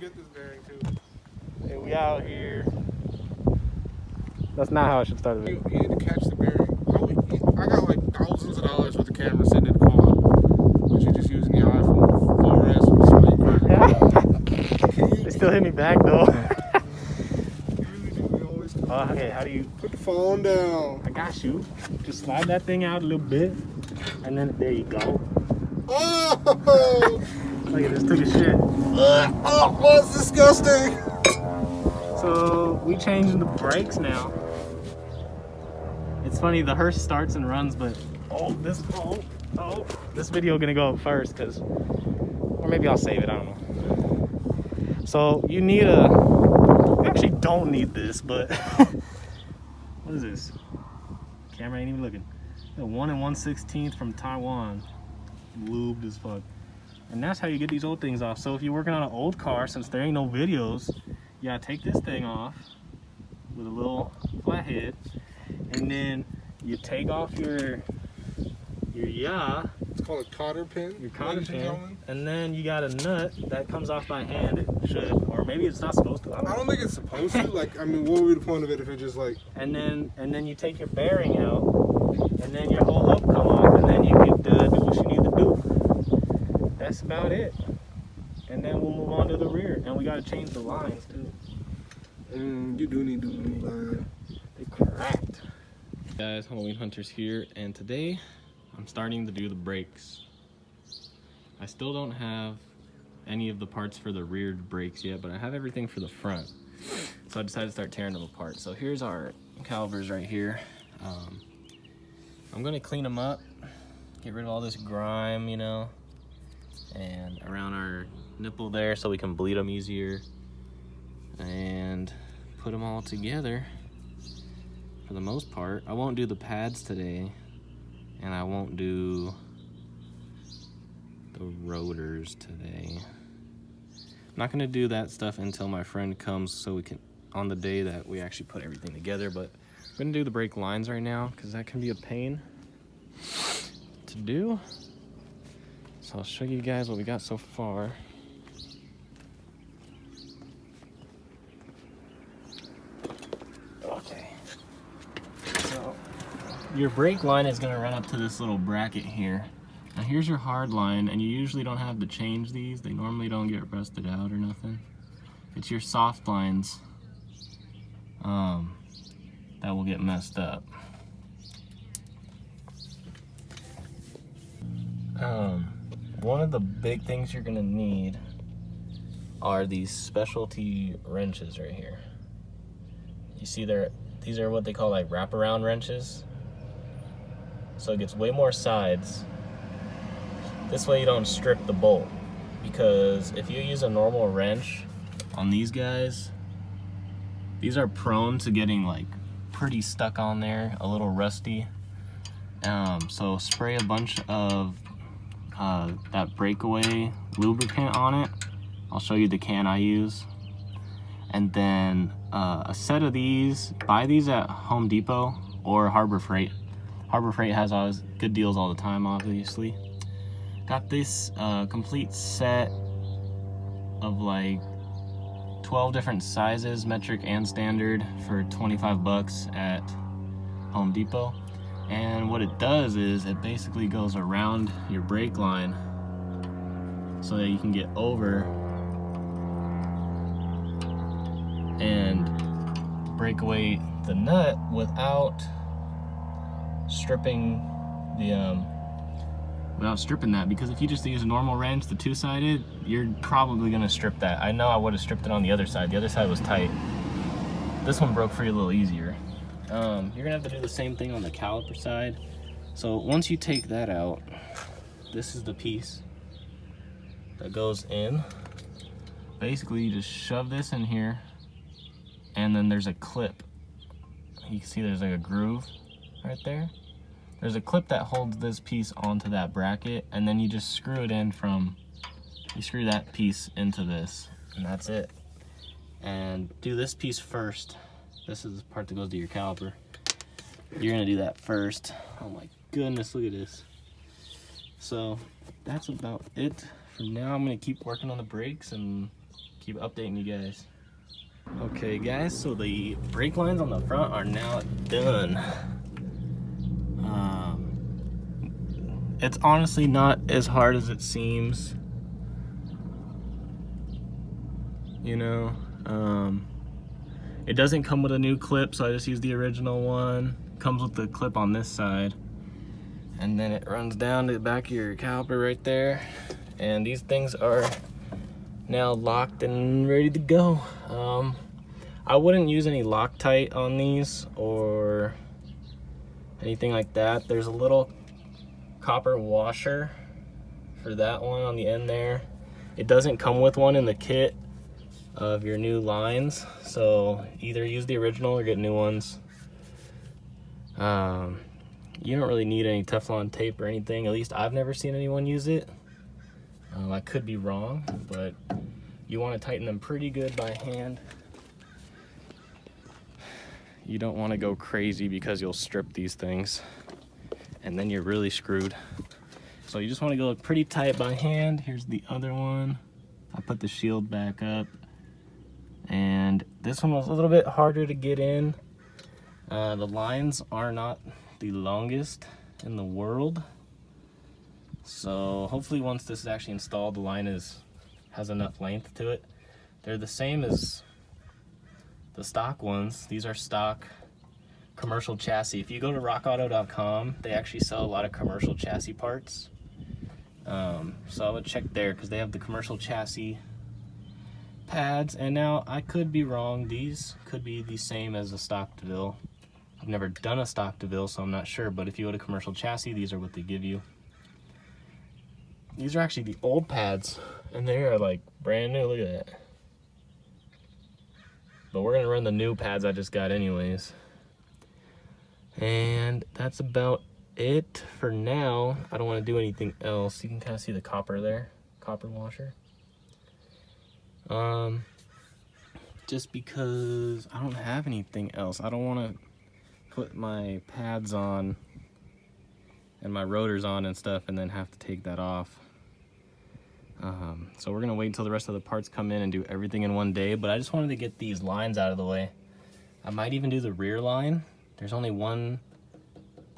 get this bearing too. Hey, we out here. That's not how I should start it. You need to catch the bearing. I got like thousands of dollars worth of cameras sitting in the car, but you're just using the iPhone 4S with the screen crack. They still hit me back though. Okay, how do you put the phone down? I got you. Just slide that thing out a little bit, and then there you go. Oh! Look at this, took a shit. Oh, that's disgusting. So we changing the brakes now. It's funny, the hearse starts and runs, but this video gonna go up first, or maybe I'll save it. I don't know. So you need you actually don't need this, but what is this? Camera ain't even looking. 1 1/16 from Taiwan, lubed as fuck. And that's how you get these old things off. So if you're working on an old car, since there ain't no videos, you gotta take this thing off with a little flathead, and then you take off your It's called a cotter pin. Your cotter pin, and then you got a nut that comes off by hand. It should, or maybe it's not supposed to. I don't think it's supposed to. Like, I mean, what would be the point of it if it just like? And then you take your bearing out, and then your whole hub come off, and then you could do what you need to do. That's about it. And then we'll move on to the rear, and we gotta change the lines too. You do need to do the line. They cracked. Guys, Halloween Hunters here, and today I'm starting to do the brakes. I still don't have any of the parts for the rear brakes yet, but I have everything for the front. So I decided to start tearing them apart. So here's our calipers right here. I'm gonna clean them up, get rid of all this grime, you know, and around our nipple there so we can bleed them easier, and put them all together for the most part. I won't do the pads today, and I won't do the rotors today. I'm not gonna do that stuff until my friend comes, so we can, on the day that we actually put everything together. But I'm gonna do the brake lines right now because that can be a pain to do. So I'll show you guys what we got so far. Okay. So your brake line is gonna run up to this little bracket here. Now here's your hard line, and you usually don't have to change these. They normally don't get rusted out or nothing. It's your soft lines that will get messed up. One of the big things you're gonna need are these specialty wrenches right here. You see these are what they call like wraparound wrenches. So it gets way more sides. This way you don't strip the bolt, because if you use a normal wrench on these guys, these are prone to getting like pretty stuck on there, a little rusty. So spray a bunch of that breakaway lubricant on it. I'll show you the can I use. And then a set of these, buy these at Home Depot or Harbor Freight. Harbor Freight has always good deals all the time, obviously. Got this complete set of like 12 different sizes, metric and standard, for 25 bucks at Home Depot. And what it does is it basically goes around your brake line so that you can get over and break away the nut without stripping that, because if you just use a normal wrench, the two-sided, you're probably gonna strip that. I know I would have stripped it on the other side. The other side was tight. This one broke free a little easier. You're gonna have to do the same thing on the caliper side. So once you take that out, this is the piece that goes in. Basically, you just shove this in here, and then there's a clip. You can see there's like a groove right there. There's a clip that holds this piece onto that bracket, and then you just screw it in you screw that piece into this, and that's it. And do this piece first. This is the part that goes to your caliper. You're gonna do that first. Oh my goodness, look at this. So that's about it for now. I'm gonna keep working on the brakes and keep updating you guys. Okay guys, so the brake lines on the front are now done. It's honestly not as hard as it seems. You know, it doesn't come with a new clip, so I just use the original one. Comes with the clip on this side, and then it runs down to the back of your caliper right there. And these things are now locked and ready to go. I wouldn't use any Loctite on these or anything like that. There's a little copper washer for that one on the end there. It doesn't come with one in the kit of your new lines, so either use the original or get new ones. You don't really need any Teflon tape or anything. At least I've never seen anyone use it. I could be wrong, but you want to tighten them pretty good by hand. You don't want to go crazy because you'll strip these things and then you're really screwed. So you just want to go pretty tight by hand. Here's the other one. I put the shield back up, and this one was a little bit harder to get in. The lines are not the longest in the world, so hopefully once this is actually installed, the line has enough length to it. They're the same as the stock ones. These are stock commercial chassis. If you go to rockauto.com, they actually sell a lot of commercial chassis parts. So I would check there because they have the commercial chassis pads. And now I could be wrong. These could be the same as a stock DeVille. I've never done a stock DeVille, so I'm not sure. But if you go to commercial chassis, these are what they give you. These are actually the old pads, and they are like brand new. Look at that. But we're gonna run the new pads I just got anyways. And that's about it for now. I don't want to do anything else. You can kind of see the copper there, copper washer. Just because I don't have anything else. I don't want to put my pads on and my rotors on and stuff and then have to take that off. So we're gonna wait until the rest of the parts come in and do everything in one day, but I just wanted to get these lines out of the way. I might even do the rear line. There's only one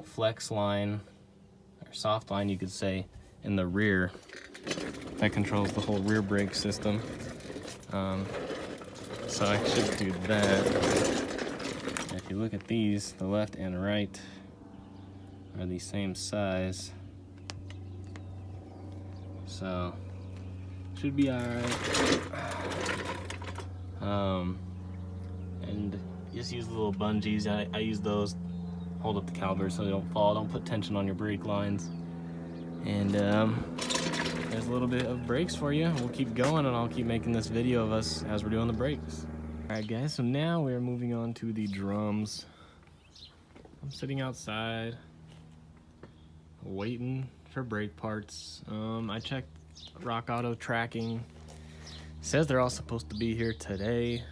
flex line, or soft line you could say, in the rear that controls the whole rear brake system. So I should do that. And if you look at these, the left and right are the same size. So should be alright. And just use the little bungees. I use those, hold up the caliper so they don't fall. Don't put tension on your brake lines. And there's a little bit of brakes for you. We'll keep going and I'll keep making this video of us as we're doing the brakes. Alright guys, so now we're moving on to the drums. I'm sitting outside waiting for brake parts. I checked Rock Auto tracking. Says they're all supposed to be here today.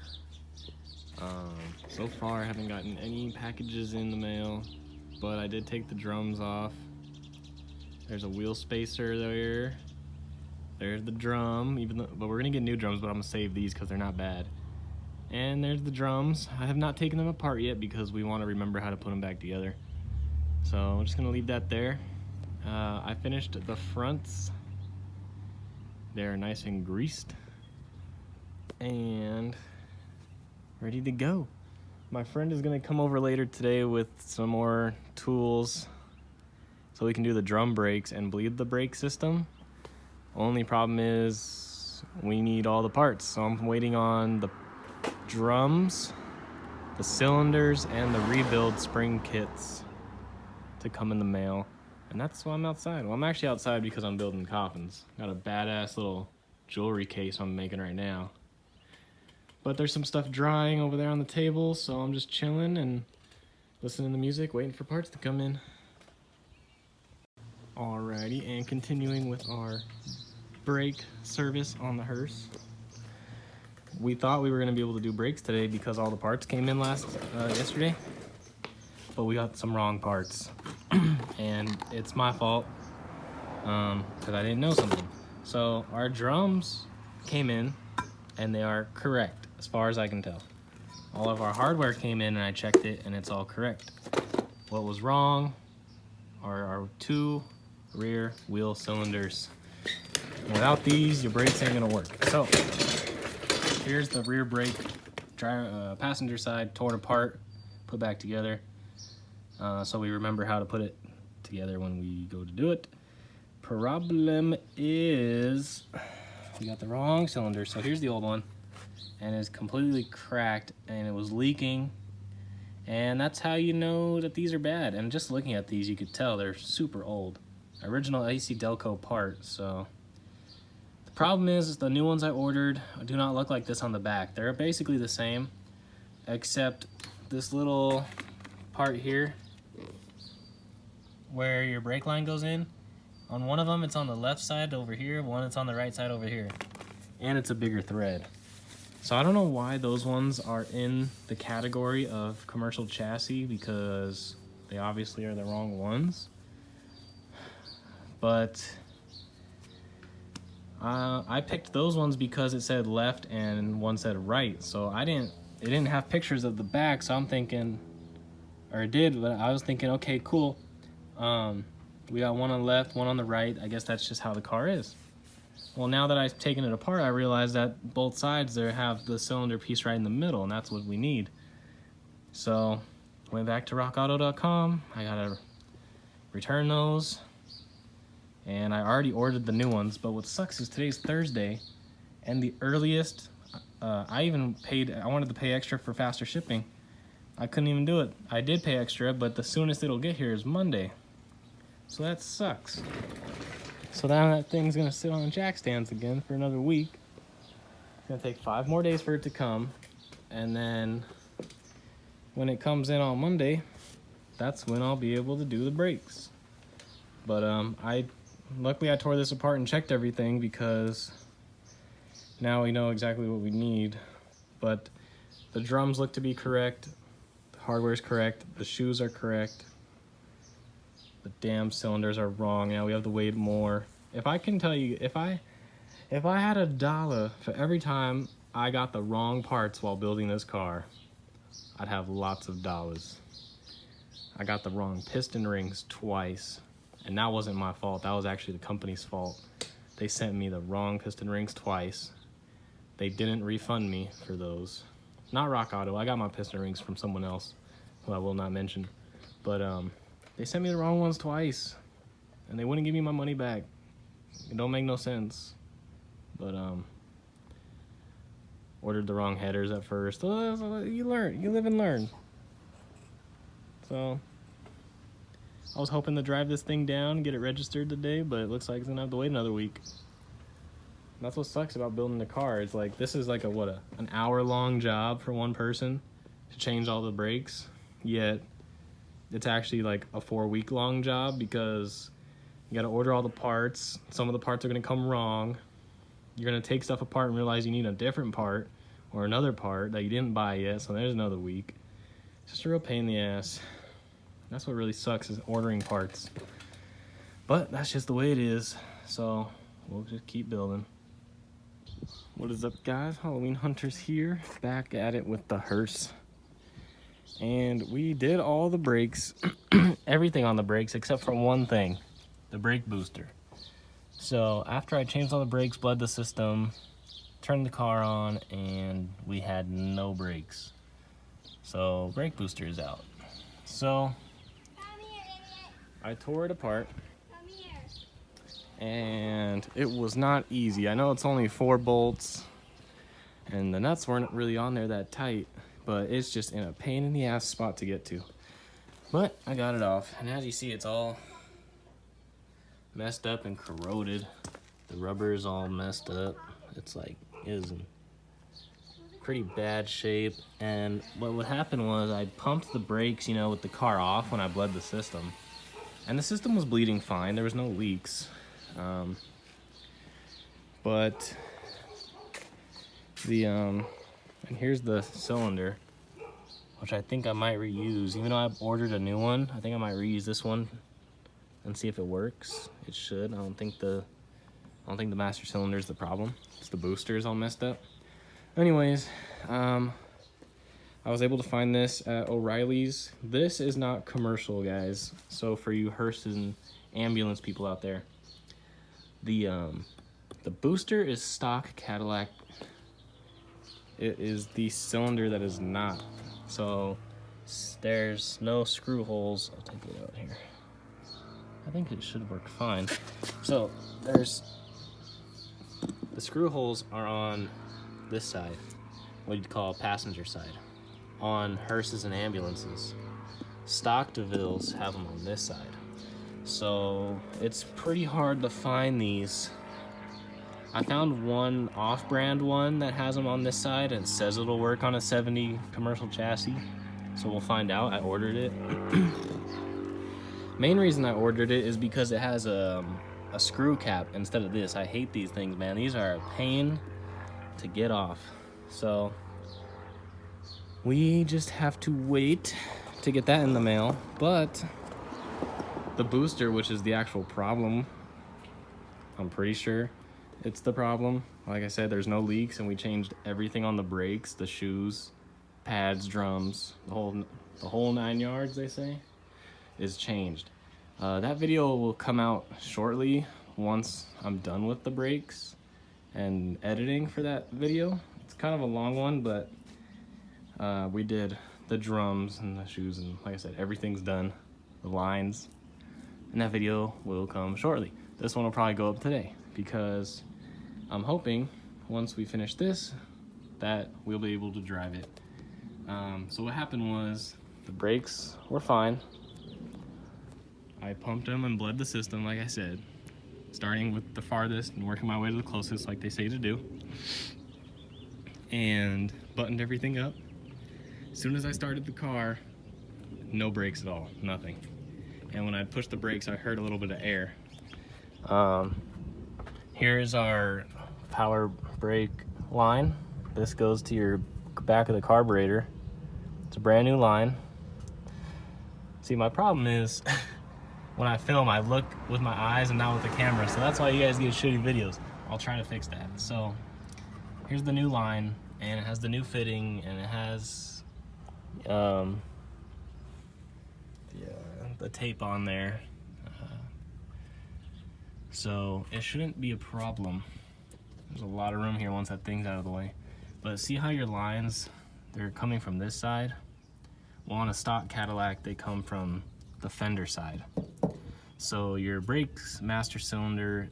So far I haven't gotten any packages in the mail, but I did take the drums off. There's a wheel spacer there. There's the drum, but we're gonna get new drums, but I'm gonna save these because they're not bad. And there's the drums. I have not taken them apart yet because we want to remember how to put them back together. So I'm just gonna leave that there. I finished the fronts. They're nice and greased and ready to go. My friend is gonna come over later today with some more tools so we can do the drum brakes and bleed the brake system. Only problem is we need all the parts, so I'm waiting on the drums, the cylinders, and the rebuild spring kits to come in the mail. And that's why I'm outside. Well, I'm actually outside because I'm building coffins. Got a badass little jewelry case I'm making right now. But there's some stuff drying over there on the table, so I'm just chilling and listening to music, waiting for parts to come in. Alrighty, and continuing with our brake service on the hearse. We thought we were going to be able to do brakes today because all the parts came in yesterday, but we got some wrong parts. And it's my fault because I didn't know something. So our drums came in and they are correct as far as I can tell. All of our hardware came in and I checked it and it's all correct. What was wrong are our 2 rear wheel cylinders. Without these, your brakes ain't gonna work. So here's the rear brake, passenger side, torn apart, put back together. So we remember how to put it together when we go to do it. Problem is we got the wrong cylinder. So here's the old one, and it's completely cracked and it was leaking. And that's how you know that these are bad. And just looking at these, you could tell they're super old. Original AC Delco part. So the problem is the new ones I ordered do not look like this on the back. They're basically the same, except this little part here where your brake line goes in. On one of them, it's on the left side over here. One, it's on the right side over here. And it's a bigger thread. So I don't know why those ones are in the category of commercial chassis, because they obviously are the wrong ones. But I picked those ones because it said left and one said right. So it didn't have pictures of the back, so I'm thinking, or it did, but I was thinking, okay, cool. We got one on the left, one on the right. I guess that's just how the car is. Well, now that I've taken it apart, I realized that both sides there have the cylinder piece right in the middle, and that's what we need. So went back to rockauto.com. I gotta return those, and I already ordered the new ones. But what sucks is today's Thursday, and the earliest I wanted to pay extra for faster shipping. I couldn't even do it. I did pay extra, but the soonest it'll get here is Monday. So that sucks. So now that thing's gonna sit on jack stands again for another week. It's gonna take 5 more days for it to come. And then when it comes in on Monday, that's when I'll be able to do the brakes. But luckily I tore this apart and checked everything, because now we know exactly what we need. But the drums look to be correct. The hardware's correct. The shoes are correct. The damn cylinders are wrong. Now we have to wait more. If I can tell you, if I had $1 for every time I got the wrong parts while building this car, I'd have lots of dollars. I got the wrong piston rings twice, and that wasn't my fault. That was actually the company's fault. They sent me the wrong piston rings twice. They didn't refund me for those. Not Rock Auto. I got my piston rings from someone else, who I will not mention. But they sent me the wrong ones twice, and they wouldn't give me my money back. It don't make no sense. But ordered the wrong headers at first. You learn, you live and learn. So I was hoping to drive this thing down, get it registered today, but it looks like it's gonna have to wait another week. And that's what sucks about building a car. It's like, this is like an hour-long job for one person to change all the brakes, yet it's actually like a 4-week-long job, because you gotta order all the parts. Some of the parts are gonna come wrong. You're gonna take stuff apart and realize you need a different part or another part that you didn't buy yet, so there's another week. It's just a real pain in the ass. That's what really sucks, is ordering parts. But that's just the way it is, so we'll just keep building. What is up, guys? Halloween Hunters here, back at it with the hearse. And we did all the brakes, everything on the brakes except for one thing, the brake booster. So after I changed all the brakes, bled the system, turned the car on, and we had no brakes. So brake booster is out. So I tore it apart, and it was not easy. I know it's only 4 bolts, and the nuts weren't really on there that tight, but it's just in a pain in the ass spot to get to. But I got it off, and as you see, it's all messed up and corroded. The rubber is all messed up. It's like, it is in pretty bad shape. And what would happen was I pumped the brakes, you know, with the car off when I bled the system. And the system was bleeding fine. There was no leaks. But and here's the cylinder, which I think I might reuse. Even though I've ordered a new one, I think I might reuse this one and see if it works. It should. I don't think the master cylinder is the problem. It's the booster is all messed up. Anyways, I was able to find this at O'Reilly's. This is not commercial, guys. So for you hearse and ambulance people out there, the booster is stock Cadillac. It is the cylinder that is not. So there's no screw holes. I'll take it out here. I think it should work fine. So there's the screw holes are on this side, what you'd call passenger side, on hearses and ambulances. Stock DeVille's have them on this side. So it's pretty hard to find these. I found one off-brand one that has them on this side and says it'll work on a 70 commercial chassis. So we'll find out. I ordered it. Main reason I ordered it is because it has a screw cap instead of this. I hate these things, man. These are a pain to get off. So we just have to wait to get that in the mail. But the booster, which is the actual problem, I'm pretty sure it's the problem. Like I said, there's no leaks, and we changed everything on the brakes, the shoes, pads, drums, the whole 9 yards, they say, is changed. That video will come out shortly once I'm done with the brakes and editing for that video. It's kind of a long one, but we did the drums and the shoes, and like I said, everything's done, the lines, and that video will come shortly. This one will probably go up today because I'm hoping once we finish this that we'll be able to drive it. So what happened was the brakes were fine. I pumped them and bled the system, like I said, starting with the farthest and working my way to the closest, like they say to do, and buttoned everything up. As soon as I started the car, no brakes at all, nothing. And when I pushed the brakes, I heard a little bit of air. Here's our power brake line. This goes to your back of the carburetor. It's a brand new line. See, my problem is when I film, I look with my eyes and not with the camera, so that's why you guys get shitty videos. I'll try to fix that. So here's the new line, and it has the new fitting, and it has the tape on there. So it shouldn't be a problem. There's a lot of room here once that thing's out of the way. But see how your lines, they're coming from this side? Well, on a stock Cadillac, they come from the fender side. So your brakes, master cylinder,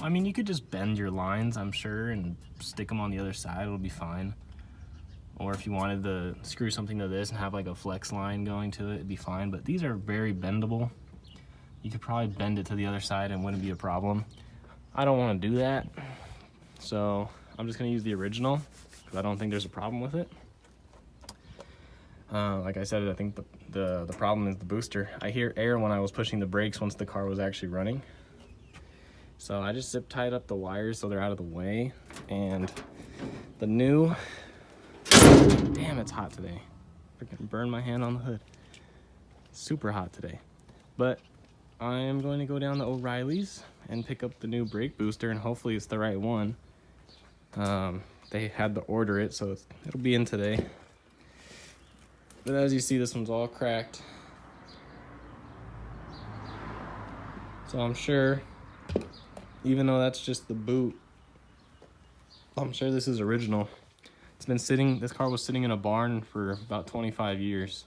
I mean, you could just bend your lines, I'm sure, and stick them on the other side, it'll be fine. Or if you wanted to screw something to this and have like a flex line going to it, it'd be fine. But these are very bendable. You could probably bend it to the other side and wouldn't be a problem. I don't want to do that, so I'm just gonna use the original because I don't think there's a problem with it. Like I said, I think the problem is the booster. I hear air when I was pushing the brakes once the car was actually running. So I just zip tied up the wires so they're out of the way. And the new, damn, it's hot today. Freaking burned my hand on the hood. Super hot today. But I am going to go down to O'Reilly's and pick up the new brake booster, and hopefully it's the right one. They had to order it, so it'll be in today. But as you see, this one's all cracked. So I'm sure, even though that's just the boot, I'm sure this is original. It's been sitting, this car was sitting in a barn for about 25 years,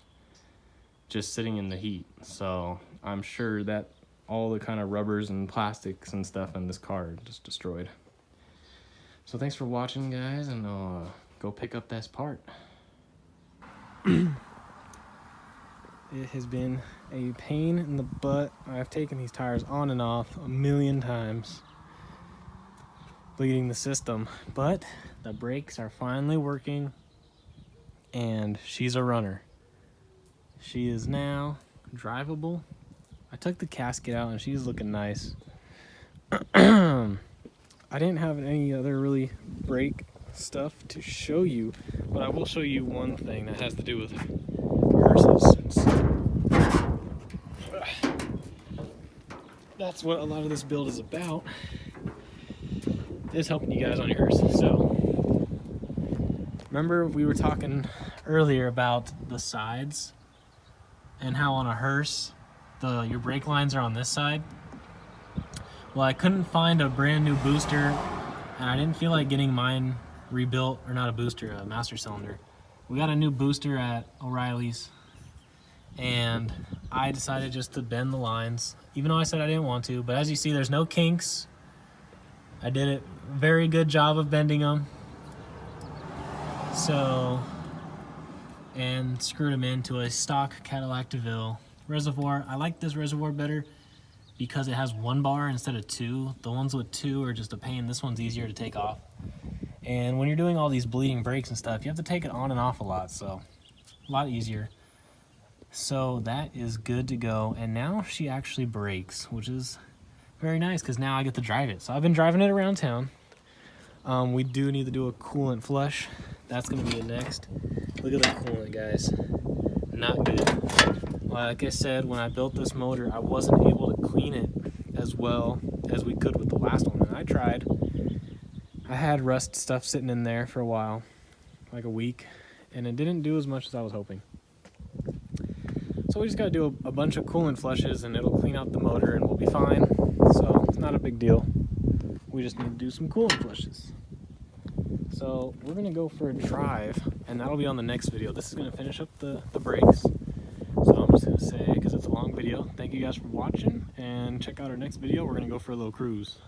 just sitting in the heat. So I'm sure that all the kind of rubbers and plastics and stuff in this car are just destroyed. So thanks for watching, guys, and I'll go pick up this part. It has been a pain in the butt. I've taken these tires on and off a million times, bleeding the system, but the brakes are finally working, and she's a runner. She is now drivable. I took the casket out and she's looking nice. I didn't have any other really brake stuff to show you, but I will show you one thing that has to do with hearses. That's what a lot of this build is about, is helping you guys on your hearse. So Remember we were talking earlier about the sides and how on a hearse your brake lines are on this side? Well, I couldn't find a brand new booster, and I didn't feel like getting mine rebuilt, or not a booster, a master cylinder. We got a new booster at O'Reilly's, and I decided just to bend the lines, even though I said I didn't want to. But as you see, there's no kinks. I did a very good job of bending them. So, and screwed them into a stock Cadillac DeVille reservoir. I like this reservoir better because it has one bar instead of two. The ones with two are just a pain. This one's easier to take off. And when you're doing all these bleeding brakes and stuff, you have to take it on and off a lot, so a lot easier. So that is good to go. And now she actually brakes, which is very nice because now I get to drive it. So I've been driving it around town. We do need to do a coolant flush. That's gonna be the next. Look at the coolant, guys. Not good. Like I said, when I built this motor, I wasn't able to clean it as well as we could with the last one. And I tried. I had rust stuff sitting in there for a while, like a week, and it didn't do as much as I was hoping. So we just gotta do a bunch of coolant flushes and it'll clean out the motor and we'll be fine. So it's not a big deal. We just need to do some coolant flushes. So we're gonna go for a drive, and that'll be on the next video. This is gonna finish up the brakes. So I'm just gonna say, because it's a long video, thank you guys for watching, and check out our next video. We're gonna go for a little cruise.